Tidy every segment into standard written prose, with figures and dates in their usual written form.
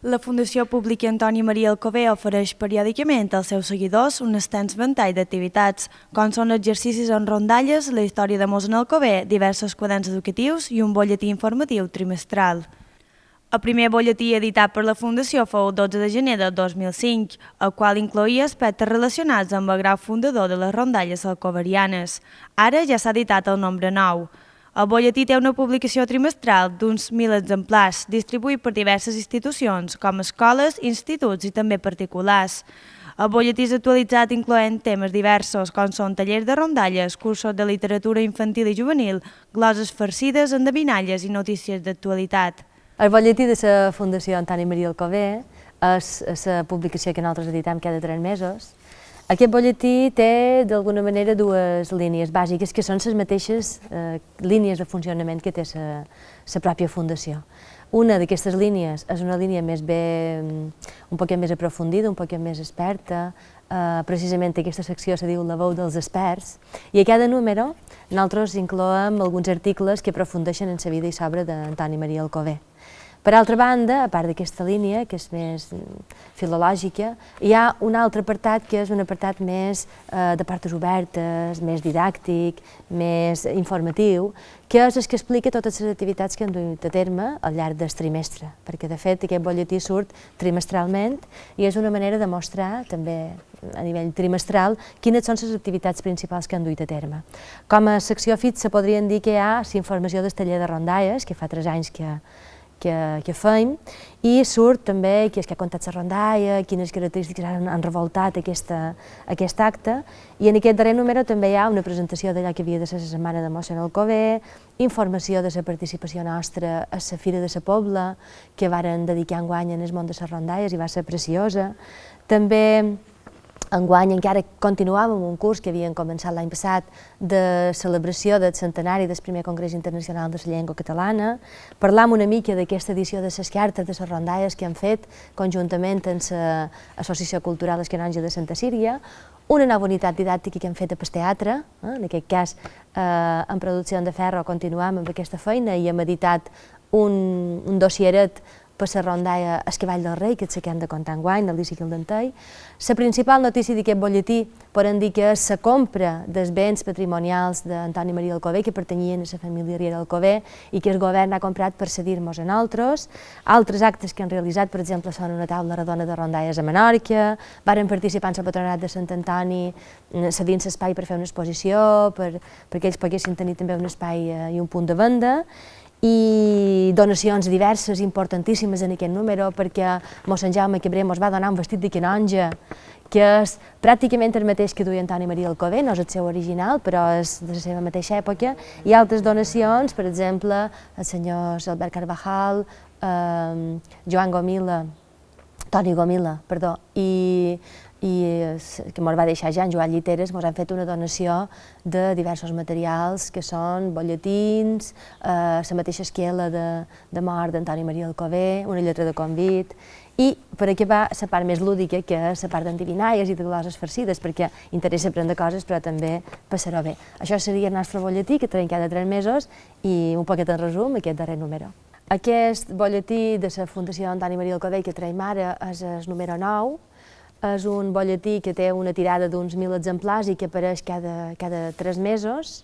La Fundació Pública Antoni Maria Alcover ofereix periòdicament als seus seguidors un extens ventall d'activitats, com són exercicis en rondalles, la història de Mosen Alcover, diversos quaderns educatius i un butlletí informatiu trimestral. El primer butlletí editat per la Fundació fou el 12 de gener del 2005, el qual incloïa aspectes relacionats amb el grau fundador de les rondalles alcoverianes. Ara ja s'ha editat el nombre 9. El butlletí té una publicació trimestral d'uns 1.000 exemplars, distribuït per diverses institucions, com escoles, instituts i també particulars. El butlletí és actualitzat incloent temes diversos, com són tallers de rondalles, cursos de literatura infantil i juvenil, gloses farcides, endevinalles i notícies d'actualitat. El butlletí de la Fundació Antoni Maria Alcover és la publicació que nosaltres editem cada 3 mesos. Aquest butlletí té, d'alguna manera, dues línies bàsiques, que són les mateixes línies de funcionament que té la pròpia Fundació. Una d'aquestes línies és una línia un poc més aprofundida, un poc més experta. Precisament aquesta secció se diu La veu dels experts, i a cada número nosaltres incloem alguns articles que aprofundeixen en la vida i l'obra d'Antoni Maria Alcover. Per altra banda, a part d'aquesta línia, que és més filològica, hi ha un altre apartat que és un apartat més de portes obertes, més didàctic, més informatiu, que és el que explica totes les activitats que han dut a terme al llarg del trimestre, perquè de fet aquest butlletí surt trimestralment i és una manera de mostrar també a nivell trimestral quines són les activitats principals que han dut a terme. Com a secció fixa podríem dir que hi ha la informació del taller de rondalles, que fa 3 anys que fem, i surt també qui és que ha contat la rondalla, quines característiques han revoltat aquest acte, i en aquest darrer número també hi ha una presentació d'allò que havia de ser la setmana de Mosen Alcover, informació de la participació nostra a la Fira de la Pobla, que varen dedicar enguany en el món de les rondalles i va ser preciosa. També enguany encara continuàvem un curs que havien començat l'any passat de celebració del centenari del primer Congrés Internacional de la Llengua Catalana. Parlam una mica d'aquesta edició de les cartes de les rondalles que han fet conjuntament amb l'Associació Cultural Les Canonges de Santa Síria, una nova unitat didàctica que hem fet a pel teatre, en aquest cas en Producció de Ferro continuam amb aquesta feina i hem editat un dossieret per la rondalla El cavall del rei, que és la que hem de contar enguany, del Lici Quildentei. La principal notícia d'aquest butlletí podem dir que és la compra dels béns patrimonials d'Antoni Maria Alcover, que pertanyien a la família Riera Alcover i que el govern ha comprat per cedir-nos a nosaltres. Altres actes que han realitzat, per exemple, són una taula redona de rondalles a Menorca, varen participar en el patronat de Sant Antoni cedint l'espai per fer una exposició, perquè ells poguessin tenir també un espai i un punt de venda, i donacions diverses, importantíssimes en aquest número, perquè mossèn Jaume Cabré ens va donar un vestit de canonge, que és pràcticament el mateix que duia Antoni Maria Alcover, no és el seu original, però és de la seva mateixa època, i altres donacions, per exemple, els senyors Albert Carvajal, Joan Gomila, Toni Gomila, perdó, i que ens va deixar ja en Joan Lliteres, ens han fet una donació de diversos materials que són butlletins, la mateixa esquela de mort d'Antoni Maria Alcover, una lletra de convit, i per acabar la part més lúdica, que és la part d'endevinalles i de gloses farcides, perquè interessa aprendre coses però també passar-ho bé. Això seria el nostre butlletí, que traiem cada 3 mesos, i un poquet en resum aquest darrer número. Aquest butlletí de la Fundació Antoni Maria Alcover que traiem ara és el número 9, és un butlletí que té una tirada d'uns 1.000 exemplars i que apareix cada 3 mesos,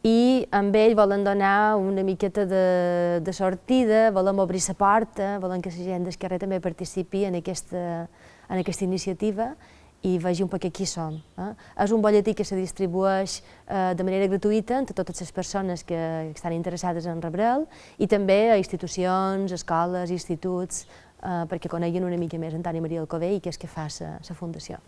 i amb ell volen donar una miqueta de sortida, volem obrir la porta, volem que la gent del carrer també participi en aquesta iniciativa i vegi un poc qui som. És un butlletí que se distribueix de manera gratuïta entre totes les persones que estan interessades en rebre'l, i també a institucions, escoles, instituts perquè coneguin una mica més Antoni Maria Alcover i què és que fa la Fundació.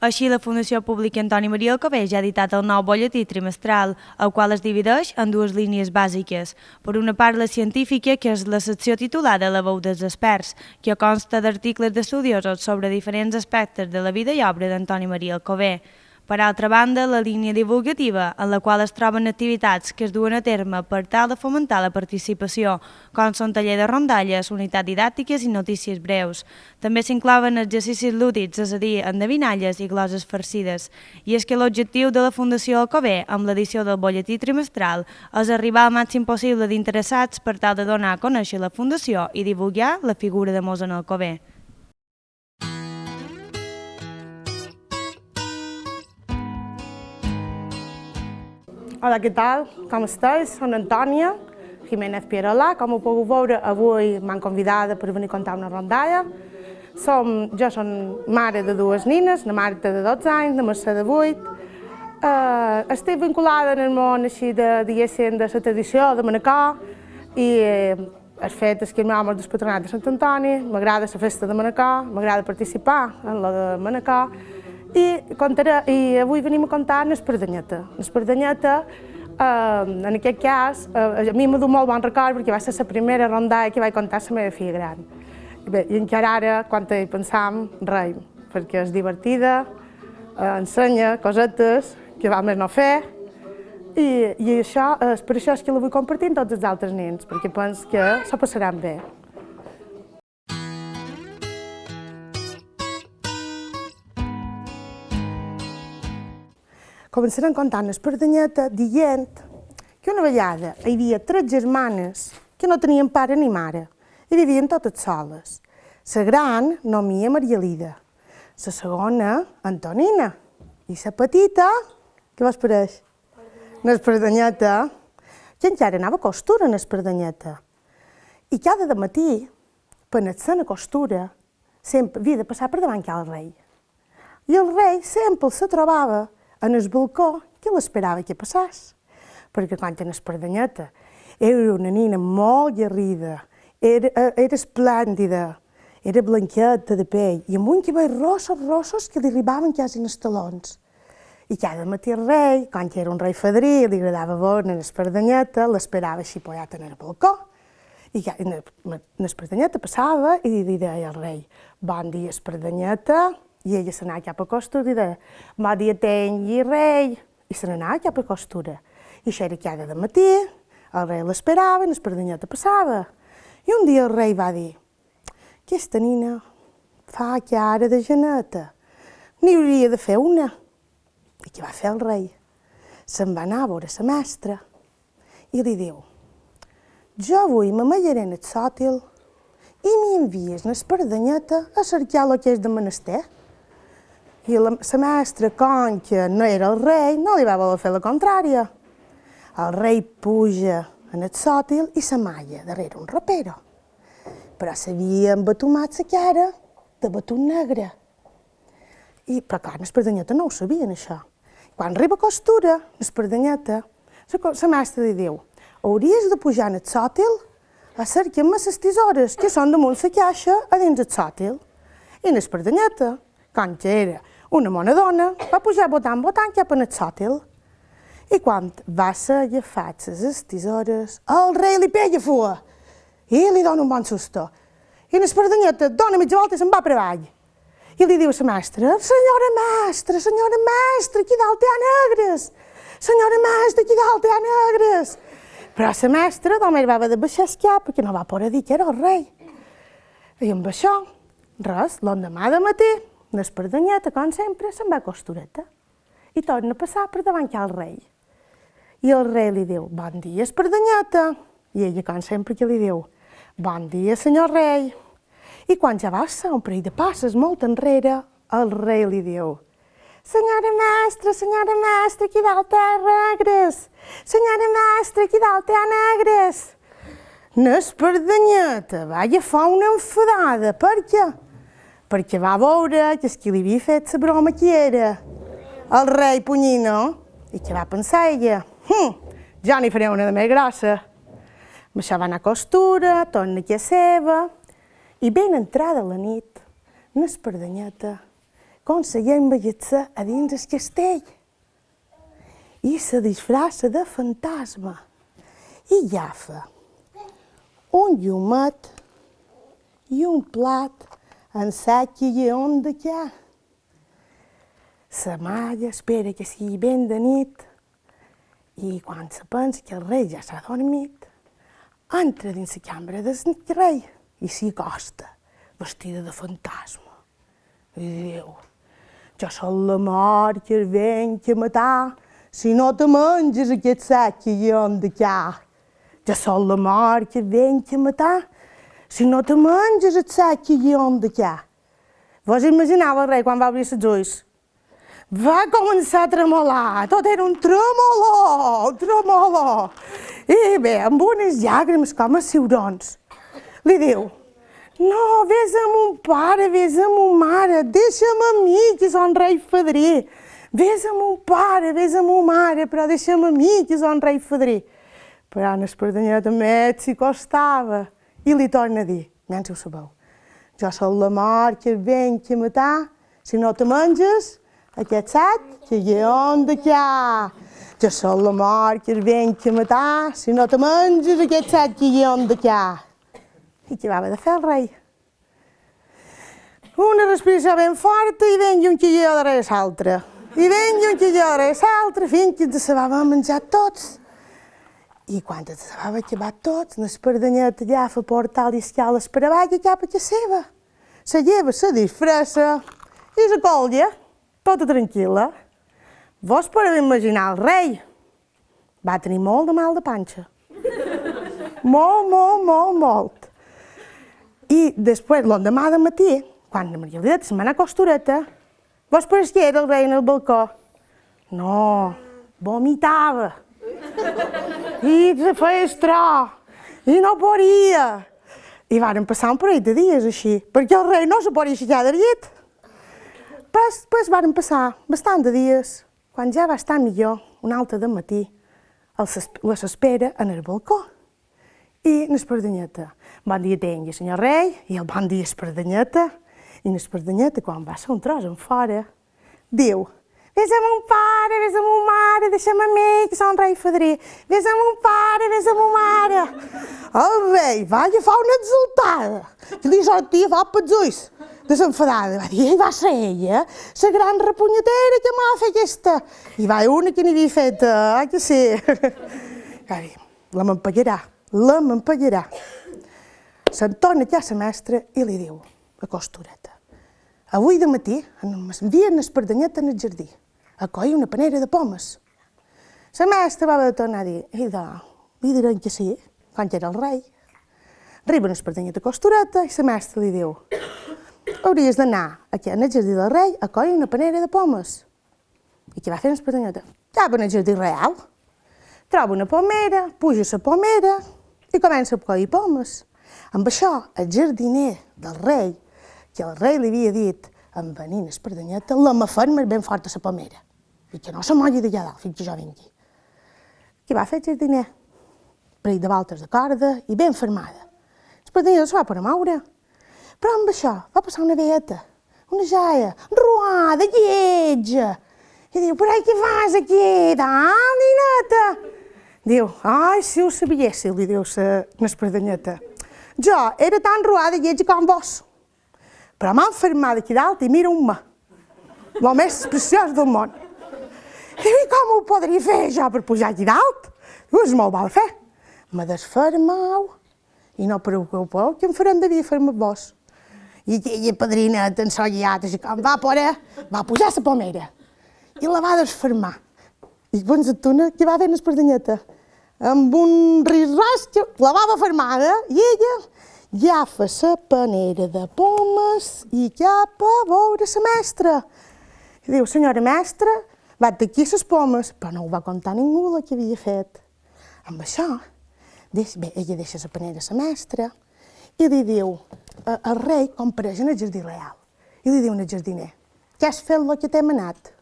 Així, la Fundació Pública Antoni Maria Alcover ja ha editat el nou butlletí trimestral, el qual es divideix en dues línies bàsiques. Per una part, la científica, que és la secció titulada La veu dels experts, que consta d'articles d'estudiosos sobre diferents aspectes de la vida i obra d'Antoni Maria Alcover. Per altra banda, la línia divulgativa, en la qual es troben activitats que es duen a terme per tal de fomentar la participació, com són taller de rondalles, unitats didàctiques i notícies breus. També s'inclouen exercicis lúdics, és a dir, endevinalles i gloses farcides. I és que l'objectiu de la Fundació Alcover, amb l'edició del butlletí trimestral, és arribar al màxim possible d'interessats per tal de donar a conèixer la Fundació i divulgar la figura de Mossèn Alcover. Hola, què tal? Com esteu? Soc Antònia Jiménez Pierolà. Com ho puc veure, avui m'han convidada per venir a contar una rondalla. Jo soc mare de dues nines, la Marta de 12 anys, la Mercè de 8. Estic vinculada en el món així de la tradició de Manacor i el fet és que el meu home és del Patronat de Sant Antoni, m'agrada la festa de Manacor, m'agrada participar en la de Manacor. I avui venim a contar l'Espardanyeta. L'Espardanyeta, en aquest cas, a mi m'ha dut molt bon record perquè va ser la primera rondalla que vaig contar a la meva filla gran. I encara ara, quan hi pensam, reim, perquè és divertida, ensenya cosetes que val més no fer, i això és per això que la vull compartir amb tots els altres nens, perquè penso que s'ho passaran bé. Començarem contant l'Espardanyeta dient que una vegada hi havia 3 germanes que no tenien pare ni mare i vivien totes soles. La gran, nomia Marialida, la segona, Antonina, i la petita, què vos pareix? L'Espardanyeta, que encara anava a costura en l'Espardanyeta. I cada matí, per anar a costura, sempre havia de passar per davant el rei. I el rei sempre se trobava en el balcó que l'esperava que passés. Perquè quan en l'Espardanyeta era una nina molt guerrida, era esplèndida, era blanqueta de pell i amb un cabell rossos que li arribaven quasi als talons. I cada matí el rei, quan era un rei fadrí, li agradava veure l'Espardanyeta, l'esperava així pujat en el balcó. I l'Espardanyeta passava i li deia al rei: «Bon dia, Espardanyeta». I ella s'anava cap a costura i deia: «Bon dia tingui, rei». I se n'anava cap a costura. I això era cada matí, el rei l'esperava i l'Espardanyeta passava. I un dia el rei va dir: «Aquesta nina fa cara de geneta, n'hi hauria de fer una». I què va fer el rei? Se'n va anar a veure la mestra i li diu: «Jo avui m'amallaré en el sòtil i m'hi envies l'Espardanyeta a cercar el que és de menester». I la mestra, com que no era el rei, no li va voler fer la contrària. El rei puja en el sòtil i s'amalla darrere un ropero. Però s'havia embatumat la cara de batut negre. Però clar, l'Espardanyeta no ho sabien, això. Quan arriba a costura, l'Espardanyeta, la mestra li diu: «Hauries de pujar en el sòtil a cercar-me les tisores que són damunt la caixa a dins el sòtil». I l'Espardanyeta, com que era una monedona, va pujar botant cap en el sòtil. I quan va ser agafat les tisores, el rei li pega fua i li dona un bon susto. I l'Espardanyeta dona mitja volta i se'n va per avall. I li diu a la mestra: senyora mestra, aquí dalt hi ha negres! Senyora mestra, aquí dalt hi ha negres! Però la mestra només va haver de baixar el cap perquè no va poder dir que era el rei. I amb això, res, l'endemà de matí, l'Espardanyeta, com sempre, se'n va a costureta i torna a passar per davant el rei. I el rei li diu: «Bon dia, Espardanyeta». I ella, com sempre, que li diu: «Bon dia, senyor rei». I quan ja va ser un parell de passes molt enrere, el rei li diu: senyora mestra, aquí dalt hi ha negres! Senyora mestra, aquí dalt hi ha negres!» L'Espardanyeta va agafar una enfadada. Per què? Perquè va veure que qui li havia fet la broma qui era el rei Punyino. I què va pensar ella? Ja n'hi faré una de més grossa. Amb això va anar a costura, torna aquí a seva, I ben entrada la nit, l'espardanyeta aconseguia embellir-se a dins el castell i se disfressa de fantasma i agafa un llumet i un plat en sac i lleon de cá. La mare espera que sigui ben de nit i quan se pensa que el rei ja s'ha dormit, entra dins la cambra del rei i s'hi acosta, vestida de fantasma. I diu, jo soc la mort que el venc a matar si no te menges aquest sac i lleon de cá. Jo soc la mort que el venc a matar si no te menges el sac i lleon de cá. Vos imagineu el rei quan va obrir els ulls? Va començar a tremolar, tot era un tremolor, un tremolor. I bé, amb unes llàgrimes com a ciurons, li diu, no, vés amb un pare, vés amb un mare, deixa'm a mi, que són rei fadrí. Vés amb un pare, vés amb un mare, però deixa'm a mi, que són rei fadrí. Però l'espardanyeta més s'hi costava i li torna a dir, menys ho sabeu, jo soc la mort que venc a matar, si no te menges aquest sac que lleon de cá. Jo soc la mort que venc a matar, si no te menges aquest sac que lleon de cá. I què va haver de fer el rei? Una respiració ben forta i ben un quilló darrere l'altra. I ben un quilló darrere l'altra fins que se va menjar tots. I quan se va acabar tots, l'espardanyeta agafa portal i escales per avall i cap a casa seva. Se lleva, se disfressa i se colla, tota tranquil·la. Vos podeu imaginar el rei. Va tenir molt de mal de panxa. Molt, molt, molt, molt. I després, l'endemà de matí, quan la Marialeta se'n va anar a costureta, vos pareix que era el rei en el balcó? No, vomitava. I se feia estró. I no podia. I varen passar un parell de dies així, perquè el rei no se podia aixecar del llit. Després varen passar bastant de dies, quan ja va estar millor, un altre de matí, les espera en el balcó. I l'espardanyeta, bon dia tingui, senyor rei, i el bon dia espardanyeta. I l'espardanyeta, quan va ser un tros en fora, diu, vés amb un pare, vés amb un mare, deixa'm a mi, que són rei fadrí. Vés amb un pare, vés amb un mare. El rei va agafar una exultada, que li sortia foc pels ulls, desenfadada. Va dir, va ser ella, la gran repunyetera que m'ha fet aquesta. I va una que n'hi havia fet, que sí. Va dir, la m'empallarà. La m'empallarà. Se'n torna allà la mestra i li diu a costureta, avui de matí m'envien l'espardanyeta en el jardí a collir una panera de pomes. La mestra va haver de tornar a dir, li diran que sí, quan era el rei. Arriba l'espardanyeta a costureta i la mestra li diu, hauries d'anar aquí en el jardí del rei a collir una panera de pomes. I què va fer l'espardanyeta? Cap en el jardí real. Troba una pomera, puja la pomera i comença a collir pomes. Amb això, el jardiner del rei, que el rei li havia dit, en venir l'espardanyeta, la m'aferma ben forta la pomera i que no se molli d'allà dalt fins que jo vingui. Què va fer el jardiner? Parell de voltes de corda i ben fermada. L'espardanyeta se va per a moure. Però amb això va passar una veieta, una jaia, ruada, lletja. I diu, però què fas aquí, nineta? Diu, ai, si ho sabiéssiu, li diu l'espardanyeta. Jo era tan ruada i lletja com vos, però m'ha enfermat aquí dalt i mira-me, el més preciós del món. Diu, i com ho podria fer jo per pujar aquí dalt? Diu, és molt mal fer. Me desfermau i no preocupeu que em farem de dia fermat vos. I aquella padrineta ensollat, així com va pujar la pomera i la va desfermar. I doncs què va fer l'espardanyeta? Amb un ris-ras la va fermada i ella agafa la panera de pomes i cap a veure la mestra. I diu, senyora mestra, vaig d'aquí les pomes, però no ho va contar ningú el que havia fet. Amb això, ella deixa la panera a la mestra i li diu al rei com pareix en el jardí real. I li diu al jardiner, què has fet el que t'he manat?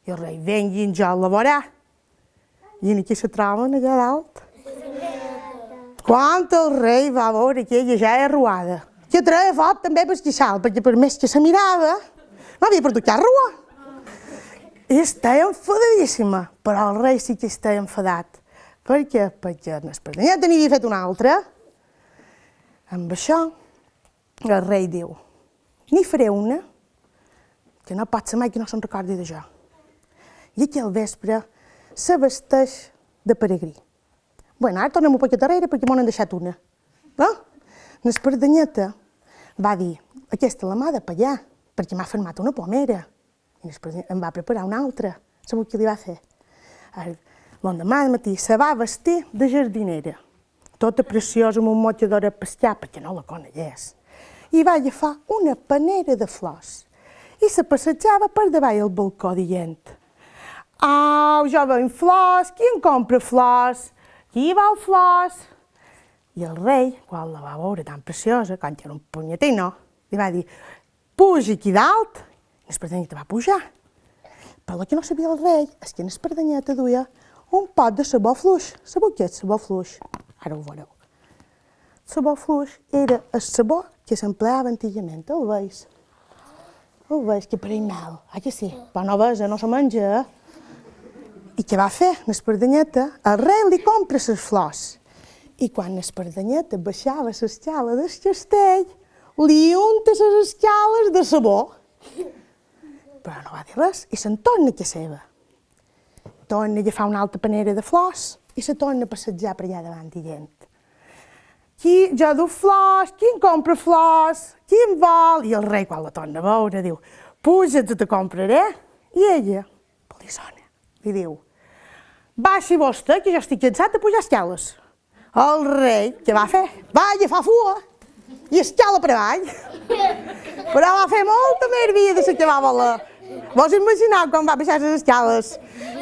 I el rei, venguin jo a elaborar. I aquí se troben allà dalt. Quan el rei va veure aquella jaia ruada, que treia fort també per queixal, perquè per més que se mirava, no havia perdut cap rua. I estava enfadadíssima, però el rei sí que estava enfadat. Per què? Perquè l'Espardenyeta n'hi havia fet una altra. Amb això, el rei diu, n'hi faré una, que no pot ser mai que no se'n recordi de jo. I aquí al vespre se vesteix de peregrí. Bueno, ara tornem un poquet darrere perquè m'ho han deixat una. No? L'Espardenyeta va dir, aquesta la m'ha de pallar, perquè m'ha fermat una pomera. I l'Espardenyeta em va preparar una altra. Sabeu què li va fer? L'endemà de matí se va vestir de jardinera, tota preciosa amb un motllador a pescar, perquè no la coneixés. I va agafar una panera de flors i se passejava per davall el balcó dient: «Au, jo venc flors, qui em compra flors? Qui vol flors?» I el rei, quan la va veure tan preciosa, quan era un punyetino, li va dir: «Puja aquí dalt!» I l'Espardenyeta va pujar. Però el que no sabia el rei és que l'Espardenyeta duia un pot de sabó fluix. Sabeu què és sabó fluix? Ara ho veureu. Sabó fluix era el sabó que s'empleava antigament, el veus? El veus que parell mel, que sí? Però no veus, no se menja. I què va fer l'Espardenyeta? El rei li compra les flors. I quan l'Espardenyeta baixava l'escala del castell, li unta les escales de sabó. Però no va dir res i se'n torna a casa seva. Torna a agafar una altra panera de flors i se torna a passejar per allà davant dient: «Jo du flors, qui em compra flors? Qui em vol?» I el rei, quan la torna a veure, diu: «Puja't, te compraré». I ella, polissona, li diu: «Baixa vostè, que jo estic cansat de pujar escales». El rei, què va fer? Va agafar fua i escala per avall. Però va fer molta més vida de la que va voler. Vos imagineu quan va baixar les escales?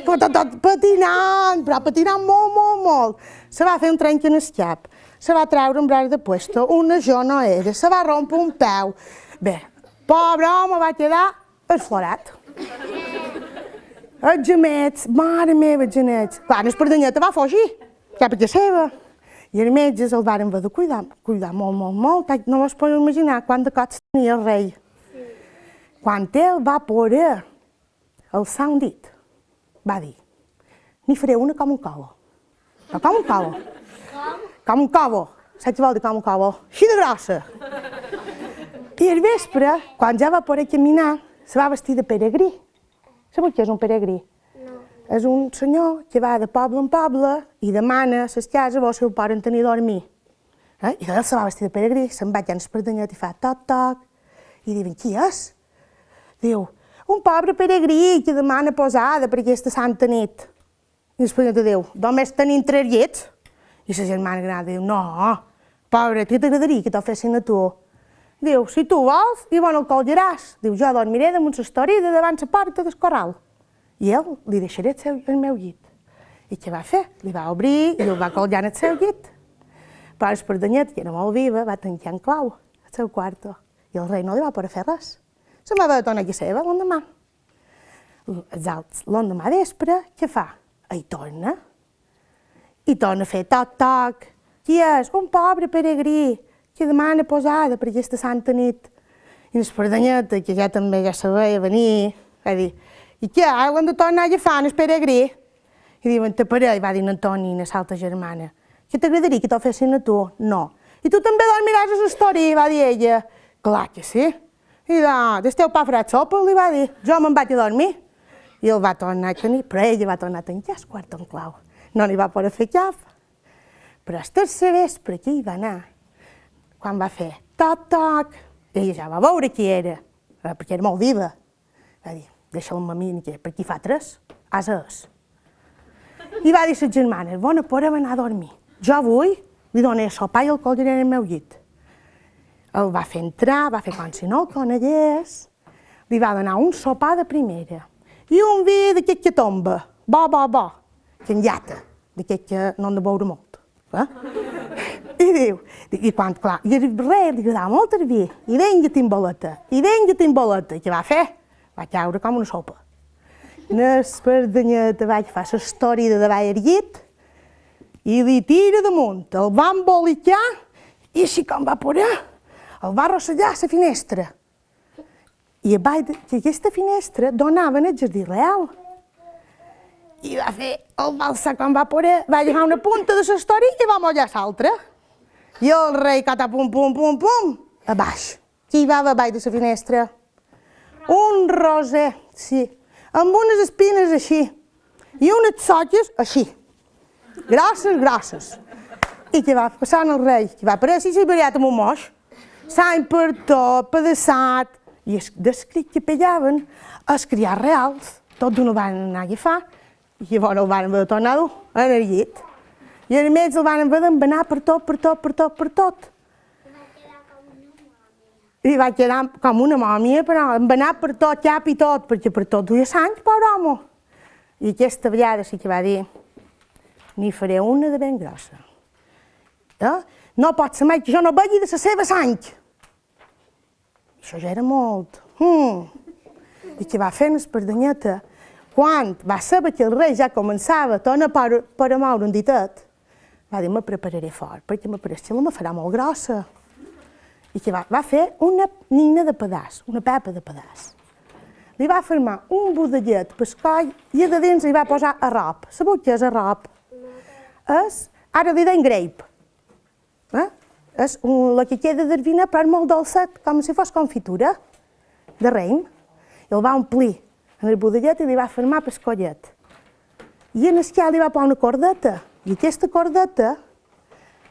Tot patinant, però patinant molt, molt, molt. Se va fer un trenc en el cap, se va treure un braç de puesto, una jo no era, se va rompre un peu. Bé, pobre home va quedar esflorat. Els gemets, mare meva, els genets. Clar, l'Espardenyeta va fugir, cap a casa seva. I els metges el varen haver de cuidar molt, molt, molt. No vos podeu imaginar quant de cots tenia el rei. Quan ell va poder alçar un dit, va dir: «N'hi faré una com un covo». No, com un covo. Com un covo. Saps què vol dir com un covo? Així de grossa. I al vespre, quan ja va poder caminar, se va vestir de peregrí. Sabeu què és un peregrí? No. És un senyor que va de poble en poble i demana a les cases on ho poden tenir a dormir. I ell se va vestir de peregrí, se'n va a l'Espardenyeta i fa toc, toc. I diuen: «Qui és?» Diu: «Un pobre peregrí que demana posada per aquesta santa nit». I l'Espardenyeta diu: «Només tenim 3 llits». I la germana gran diu: «No, pobre, què t'agradaria que t'ho fessin a tu?» Diu: «Si tu vols, i bon el colgaràs». Diu: «Jo dormiré damunt l'estorida davant la porta del corral. I ell li deixaré el meu llit». I què va fer? Li va obrir i el va colgar en el seu llit. Però l'Espardenyeta, que era molt viva, va tancar en clau al seu quarto. I el rei no li va poder fer res. Se'n va haver de tornar a casa seva l'endemà. L'endemà vespre, què fa? Hi torna. I torna a fer toc, toc. Qui és? Un pobre peregrí que demana posada per aquesta santa nit. I l'Espardenyeta, que ja també ja sabia venir, va dir: «I què? L'hem de tornar a agafar el peregrí?» I diuen: «Te parell», va dir l'Antoni, la salta germana. «Que t'agradaria que t'ho fessin a tu?» «No». «I tu també dormiràs a l'estorí?» va dir ella. «Clar que sí». I del teu pa faràs sopa, li va dir. «Jo me'n vaig a dormir». I el va tornar a tenir, però ella va tornar a tancar el quart en clau. No n'hi va poder fer cap. Però el tercer vespre que hi va anar, quan va fer toc, toc, ella ja va veure qui era, perquè era molt viva. Va dir: «Deixa'l amb mi, que per aquí fa 3, asa és». I va dir a les germanes: «Bona, podem anar a dormir. Jo avui li doné a sopar i el colgaré en el meu llit». El va fer entrar, va fer com si no el conegués, li va donar un sopar de primera i un vi d'aquest que tomba, bo, que enllata, d'aquest que no han de beure molt. I diu, i quan, clar, i el rei li agradava molt el vi, i venga timbaleta, i què va fer? Va caure com una sopa. L'Espardenyeta va fer l'estorida de davall al llit i li tira damunt, el va embolicar i així com va poder, el va arrossegar a la finestra. I aquesta finestra donava en el jardí real. I va fer el balsa quan va poder, va agafar una punta de la història i va mollar l'altra. I el rei, catapum, pum, pum, pum, a baix. Qui hi va a baix de la finestra? Un roser, sí, amb unes espines així i unes soques així, grosses, grosses. I què va passar el rei? Que va aparèixer i variat amb un moix. S'any per tot, pedaçat. I els crits que pellaven, els criats reals, tots no van anar a agafar, i llavors el van haver de tornar a dur en el llit. I a més el van haver d'embenar per tot. I va quedar com una mòmia, però embenat per tot, cap i tot, perquè per tot duia sang, pobre home. I aquesta vegada sí que va dir, n'hi faré una de ben grossa. No pot ser mai que jo no vegi de la seva sang. Això ja era molt. I què va fer en espardanyeta? Quan va saber que el rei ja començava a tornar per a moure un ditet, va dir, me prepararé fort, perquè me farà molt grossa. I què va fer? Una nina de pedaç, una pepa de pedaç. Li va formar un budellet pel coll i a dins li va posar arrop. Sabeu què és arrop? Ara li deien grape. És el que queda del vina, però molt dolcet, com si fos confitura de raïm. I el va omplir en el budellet i li va formar pel collet. I en esquial li va posar una cordeta. I aquesta cordeta,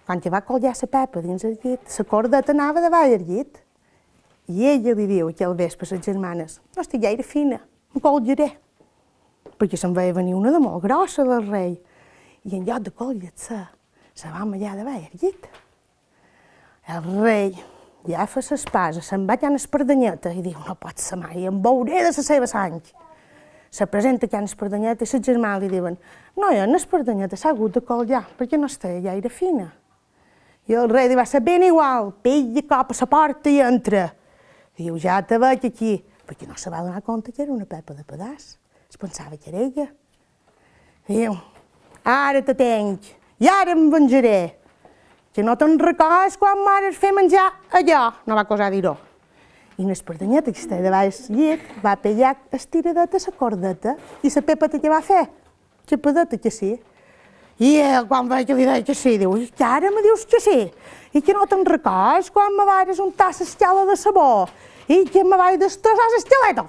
quan va collar la pepa dins el llit, la cordeta anava davall del llit. I ella li diu aquell vespre a les germanes, no estic gaire fina, em collaré. Perquè se'n veia venir una de molt grossa del rei. I en lloc de collar-se, se va amallar davall del llit. El rei ja fa l'espasa, se'n va a l'espardanyeta i diu, no pot ser mai, em veuré de la seva sang. Se presenta a l'espardanyeta i les germanes li diuen, noia, l'espardanyeta s'ha hagut de collar perquè no està gaire fina. I el rei li va ser ben igual, pilla cop a la porta i entra. Diu, ja te veig aquí, perquè no se va donar compte que era una pepa de pedaç. Es pensava que era ella. Diu, ara te tenc i ara em venjaré. Que no te'n recordes quan m'hares fer menjar allò, no va cosar dir-ho. I l'espardanyeta que estava davall del llit va pillar estiradeta a la cordeta i la pepeta què va fer? Xapadeta que sí. I ell, quan veia que li deia que sí, diu, que ara me dius que sí, i que no te'n recordes quan me vares untar l'escala de sabó i que me vaig destrossar l'esqueleta.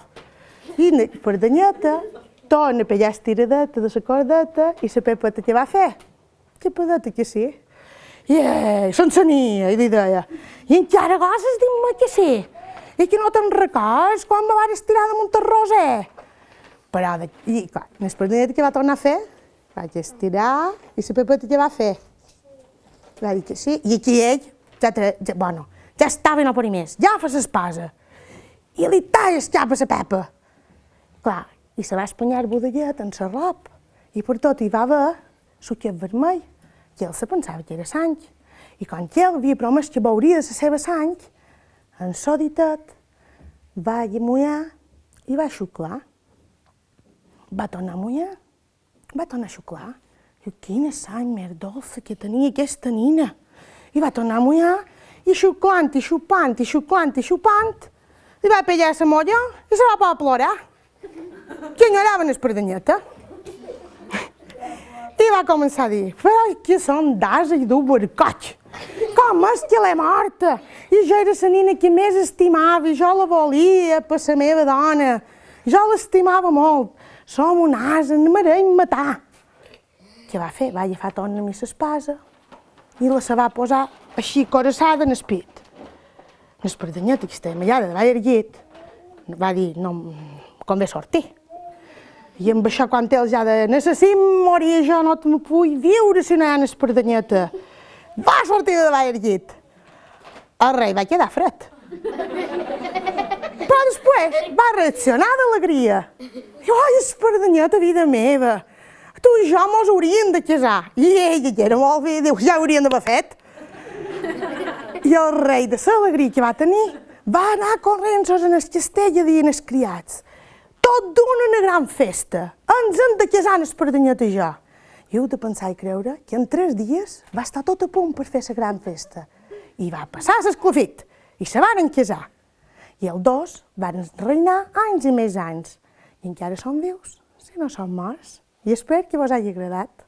I l'espardanyeta torna a pillar estiradeta de la cordeta i la pepeta què va fer? Xapadeta que sí. I s'encenia i li deia, i encara goses dir-me que sí, i que no te'n recordes quan me vares tirar damunt el roser. Però, i clar, l'espardanyeta què va tornar a fer? Vaig estirar i la pepeta què va fer? Va dir que sí, i aquí ell, ja estava i no podia més, ja fa l'espasa. I li talla el cap a la pepa. Clar, i se va espanyar el budellet en la roba, i per tot hi va haver suquet vermell, que ell se pensava que era sang. I quan ell havia promès que veuria de la seva sang, en so ditet va mullar i va xuclar. Va tornar a mullar, va tornar a xuclar. Diu, quina sang més dolça que tenia aquesta nina. I va tornar a mullar i xuclant, i xupant, i xuclant, i xupant, li va pillar la molla i se va poder plorar. Que enyorava l'espardanyeta. I va començar a dir, però que són d'asa i dur barcoig. Com és que l'he morta? I jo era la nina que més estimava i jo la volia per la meva dona. Jo l'estimava molt. Som un asa, no m'harem matar. Què va fer? Va agafar torna a mi l'espasa i la se va posar així coraçada en el pit. L'espardanyeta que estava amallada davall del llit va dir, no, convé sortir. I amb això, quan ell ja de necessim morir, jo no me puc viure si no hi ha l'espardanyeta. Va sortir de davall del llit. El rei va quedar fred. Però després va reaccionar d'alegria. Diu, ai, espardanyeta, vida meva, tu i jo mos hauríem de casar. I ella, que era molt bé, diu, ja ho hauríem d'haver fet. I el rei, de l'alegria que va tenir, va anar corrents en el castell a dir als criats, tot d'una gran festa, ens hem de casar l'espardanyeta i jo. I heu de pensar i creure que en 3 dies va estar tot a punt per fer la gran festa. I va passar l'esclafit, i se varen casar. I els dos van reinar anys i més anys. I encara són vius, si no són morts. I espero que vos hagi agradat.